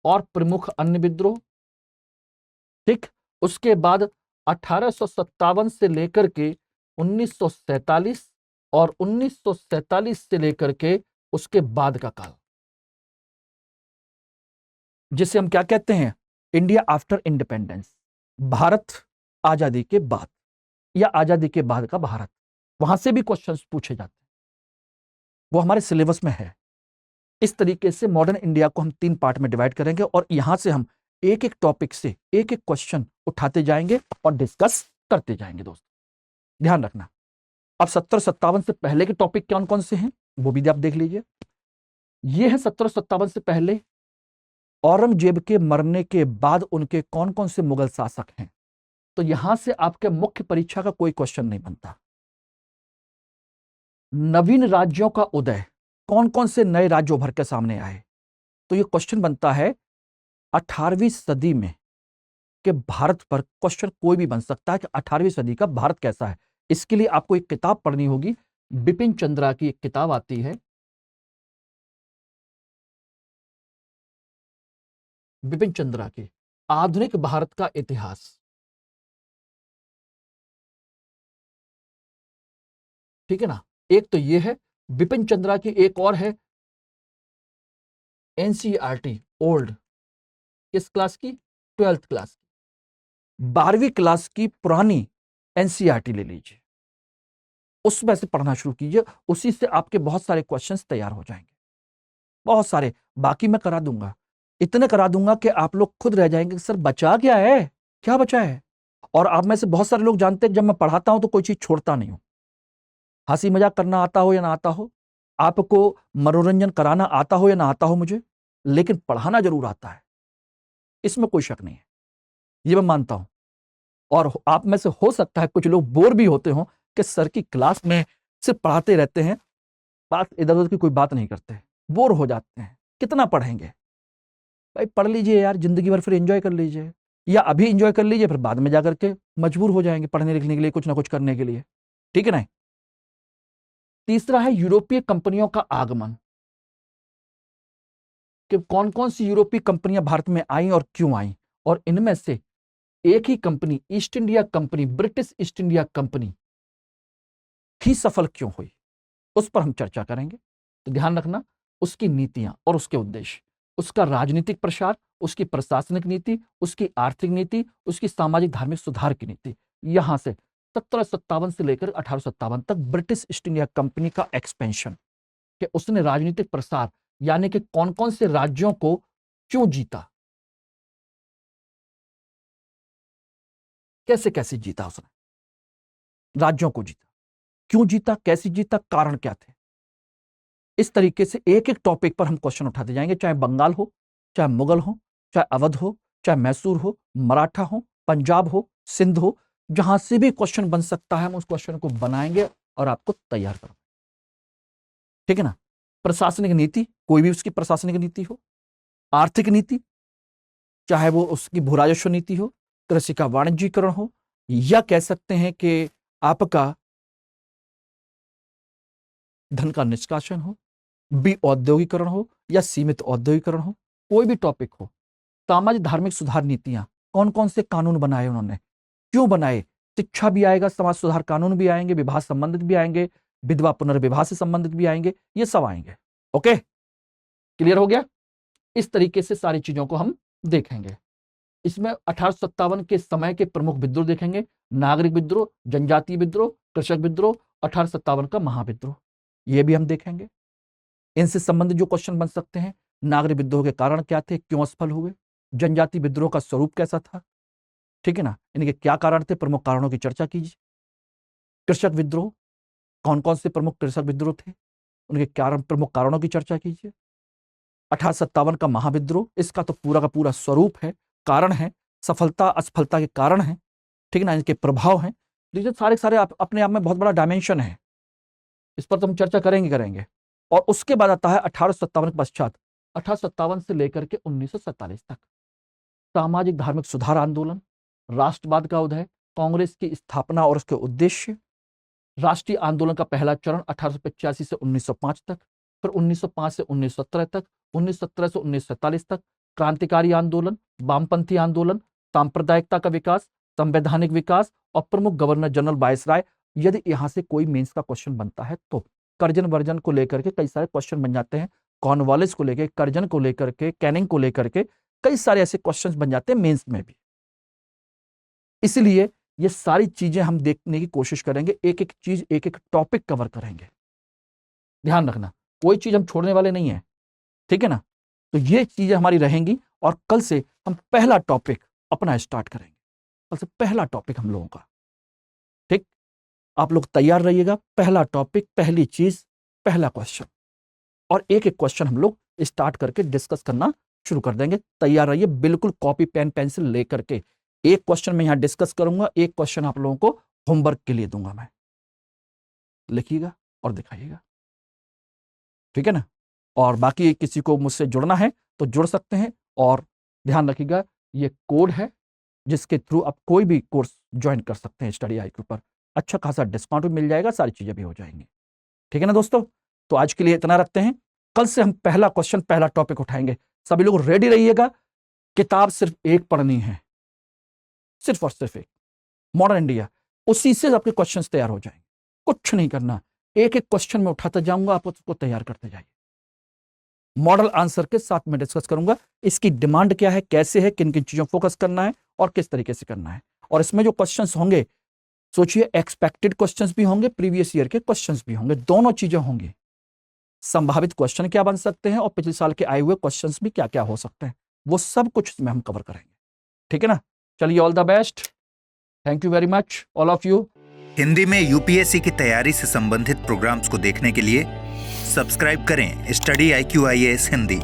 और प्रमुख अन्य विद्रोह। ठीक, उसके बाद 1857 से लेकर के 1947 और 1947 से लेकर के उसके बाद का काल, जिसे हम क्या कहते हैं, इंडिया आफ्टर इंडिपेंडेंस, भारत आजादी के बाद या आजादी के बाद का भारत। वहां से भी क्वेश्चंस पूछे जाते हैं, वो हमारे सिलेबस में है। इस तरीके से मॉडर्न इंडिया को हम 3 पार्ट में डिवाइड करेंगे और यहां से हम एक एक टॉपिक से एक एक क्वेश्चन उठाते जाएंगे और डिस्कस करते जाएंगे। दोस्तों ध्यान रखना, अब 1757 से पहले के टॉपिक कौन कौन से हैं वो भी आप देख लीजिए। ये है 1757 से पहले औरंगजेब के मरने के बाद उनके कौन कौन से मुगल शासक हैं। तो यहां से आपके मुख्य परीक्षा का कोई क्वेश्चन नहीं बनता। नवीन राज्यों का उदय, कौन कौन से नए राज्य उभर के सामने आए। तो यह क्वेश्चन बनता है 18वीं सदी में के भारत पर। क्वेश्चन कोई भी बन सकता है कि 18वीं सदी का भारत कैसा है। इसके लिए आपको एक किताब पढ़नी होगी, बिपिन चंद्रा की एक किताब आती है, बिपिन चंद्रा की आधुनिक भारत का इतिहास। ठीक है ना, एक तो ये है बिपिन चंद्रा की, एक और है एनसीईआरटी ओल्ड, किस क्लास की, 12th क्लास की, 12वीं क्लास की पुरानी एनसीईआरटी ले लीजिए, उसमें से पढ़ना शुरू कीजिए। उसी से आपके बहुत सारे क्वेश्चंस तैयार हो जाएंगे, बहुत सारे। बाकी मैं करा दूंगा, इतने करा दूंगा कि आप लोग खुद रह जाएंगे कि सर बचा क्या है, क्या बचा है। और आप में से बहुत सारे लोग जानते हैं जब मैं पढ़ाता हूं तो कोई चीज छोड़ता नहीं हूं। हंसी मजाक करना आता हो या ना आता हो, आपको मनोरंजन कराना आता हो या ना आता हो मुझे, लेकिन पढ़ाना जरूर आता है, इसमें कोई शक नहीं है, ये मैं मानता हूं। और आप में से हो सकता है कुछ लोग बोर भी होते हो कि सर की क्लास में सिर्फ पढ़ाते रहते हैं, बात इधर उधर की कोई बात नहीं करते, बोर हो जाते हैं, कितना पढ़ेंगे भाई। पढ़ लीजिए यार, जिंदगी भर फिर एंजॉय कर लीजिए, या अभी एंजॉय कर लीजिए, फिर बाद में जाकर के मजबूर हो जाएंगे पढ़ने लिखने के लिए, कुछ ना कुछ करने के लिए। ठीक है ना। तीसरा है यूरोपीय कंपनियों का आगमन, कि कौन कौन सी यूरोपीय कंपनियां भारत में आई और क्यों आई, और इनमें से एक ही company East India Company, British East India Company ही सफल क्यों हुई, उस पर हम चर्चा करेंगे। तो ध्यान रखना, उसकी नीतियां और उसके उद्देश्य, उसका राजनीतिक प्रसार, उसकी प्रशासनिक नीति, उसकी आर्थिक नीति, उसकी सामाजिक धार्मिक सुधार की नीति। यहां से 1757 से लेकर 1857 तक ब्रिटिश ईस्ट इंडिया कंपनी का एक्सपेंशन, कि उसने राजनीतिक प्रसार यानी कि कौन कौन से राज्यों को क्यों जीता, कैसे कैसे जीता, उसने राज्यों को जीता, क्यों जीता, कैसे जीता, कारण क्या थे। इस तरीके से एक एक टॉपिक पर हम क्वेश्चन उठाते जाएंगे, चाहे बंगाल हो, चाहे मुगल हो, चाहे अवध हो, चाहे मैसूर हो, मराठा हो, पंजाब हो, सिंध हो, जहां से भी क्वेश्चन बन सकता है हम उस क्वेश्चन को बनाएंगे और आपको तैयार करेंगे। ठीक है ना। प्रशासनिक नीति, कोई भी उसकी प्रशासनिक नीति हो, आर्थिक नीति, चाहे वो उसकी भू राजस्व नीति हो, कृषि का वाणिज्यीकरण हो, या कह सकते हैं कि आपका धन का निष्कासन हो, भी औद्योगिकरण हो या सीमित औद्योगिकरण हो, कोई भी टॉपिक हो। सामाजिक धार्मिक सुधार नीतियां, कौन कौन से कानून बनाए उन्होंने, क्यों बनाए, शिक्षा भी आएगा, समाज सुधार कानून भी आएंगे, विवाह संबंधित भी आएंगे, विधवा पुनर्विवाह से संबंधित भी आएंगे, ये सब आएंगे। ओके, क्लियर हो गया। इस तरीके से सारी चीजों को हम देखेंगे। इसमें 1857 के समय के प्रमुख विद्रोह देखेंगे, नागरिक विद्रोह, जनजातीय विद्रोह, कृषक विद्रोह, 1857 का महाविद्रोह, ये भी हम देखेंगे। इनसे संबंधित जो क्वेश्चन बन सकते हैं, नागरिक विद्रोह के कारण क्या थे, क्यों असफल हुए, जनजातीय विद्रोह का स्वरूप कैसा था, ठीक है ना, इनके क्या कारण थे, प्रमुख कारणों की चर्चा कीजिए। कृषक विद्रोह, कौन कौन से प्रमुख कृषक विद्रोह थे, उनके प्रमुख कारणों की चर्चा कीजिए। 1857 का महाविद्रोह, इसका तो पूरा का पूरा स्वरूप है, कारण है, सफलता असफलता के कारण है, ठीक ना, इनके प्रभाव हैं। तो सारे अपने आप में बहुत बड़ा डायमेंशन है, इस पर तो हम चर्चा करेंगे। और उसके बाद आता है 1857 के पश्चात, 1857 से लेकर के 1947 तक सामाजिक धार्मिक सुधार आंदोलन, राष्ट्रवाद का उदय, कांग्रेस की स्थापना और उसके उद्देश्य, राष्ट्रीय आंदोलन का पहला चरण 1885 से 1905 तक, फिर 1905 से 1917 तक, 1917 से 1947 तक क्रांतिकारी आंदोलन, वामपंथी आंदोलन, सांप्रदायिकता का विकास, संवैधानिक विकास और प्रमुख गवर्नर जनरल वायसराय। यदि यहां से कोई मेंस का क्वेश्चन बनता है तो कर्जन वर्जन को लेकर के कई सारे क्वेश्चन बन जाते हैं, कॉर्नवालिस को लेकर, कर्जन को लेकर के, कैनिंग को लेकर के कई सारे ऐसे क्वेश्चंस बन जाते हैं मेंस में भी। इसलिए ये सारी चीजें हम देखने की कोशिश करेंगे, एक एक चीज, एक एक टॉपिक कवर करेंगे। ध्यान रखना, कोई चीज हम छोड़ने वाले नहीं है, ठीक है ना। तो ये चीजें हमारी रहेंगी और कल से हम पहला टॉपिक अपना स्टार्ट करेंगे। कल से पहला टॉपिक हम लोगों का, ठीक, आप लोग तैयार रहिएगा। पहला टॉपिक, पहली चीज, पहला क्वेश्चन, और एक एक क्वेश्चन हम लोग स्टार्ट करके डिस्कस करना शुरू कर देंगे। तैयार रहिए, बिल्कुल कॉपी पेन पेंसिल लेकर के। एक क्वेश्चन मैं यहां डिस्कस करूंगा, एक क्वेश्चन आप लोगों को होमवर्क के लिए दूंगा मैं, लिखिएगा और दिखाइएगा, ठीक है ना। और बाकी किसी को मुझसे जुड़ना है तो जुड़ सकते हैं। और ध्यान रखिएगा, ये कोड है जिसके थ्रू आप कोई भी कोर्स ज्वाइन कर सकते हैं स्टडी IQ पर। अच्छा खासा डिस्काउंट भी मिल जाएगा, सारी चीजें भी हो जाएंगी, ठीक है ना दोस्तों। तो आज के लिए इतना रखते हैं, कल से हम पहला क्वेश्चन, पहला टॉपिक उठाएंगे। सभी लोग रेडी रहिएगा। किताब सिर्फ एक पढ़नी है, सिर्फ और सिर्फ एक, मॉडर्न इंडिया, उसी से आपके क्वेश्चंस तैयार हो जाएंगे। कुछ नहीं करना, एक एक क्वेश्चन में उठाता जाऊंगा, आप उसको तैयार करते जाइए। मॉडल आंसर के साथ में डिस्कस करूंगा, इसकी डिमांड क्या है, कैसे है, किन किन चीजों फोकस करना है और किस तरीके से करना है। और इसमें जो क्वेश्चंस होंगे, सोचिए एक्सपेक्टेड क्वेश्चंस भी होंगे, प्रीवियस ईयर के क्वेश्चंस भी होंगे, दोनों चीजें होंगी। संभावित क्वेश्चन क्या बन सकते हैं और पिछले साल के आए हुए क्वेश्चंस भी क्या क्या हो सकते हैं, वो सब कुछ इसमें हम कवर करेंगे, ठीक है ना। चलिए, all the best, thank you very much all of you. Hindi में UPSC की तैयारी से संबंधित प्रोग्राम्स को देखने के लिए सब्सक्राइब करें स्टडी IQ IAS हिंदी।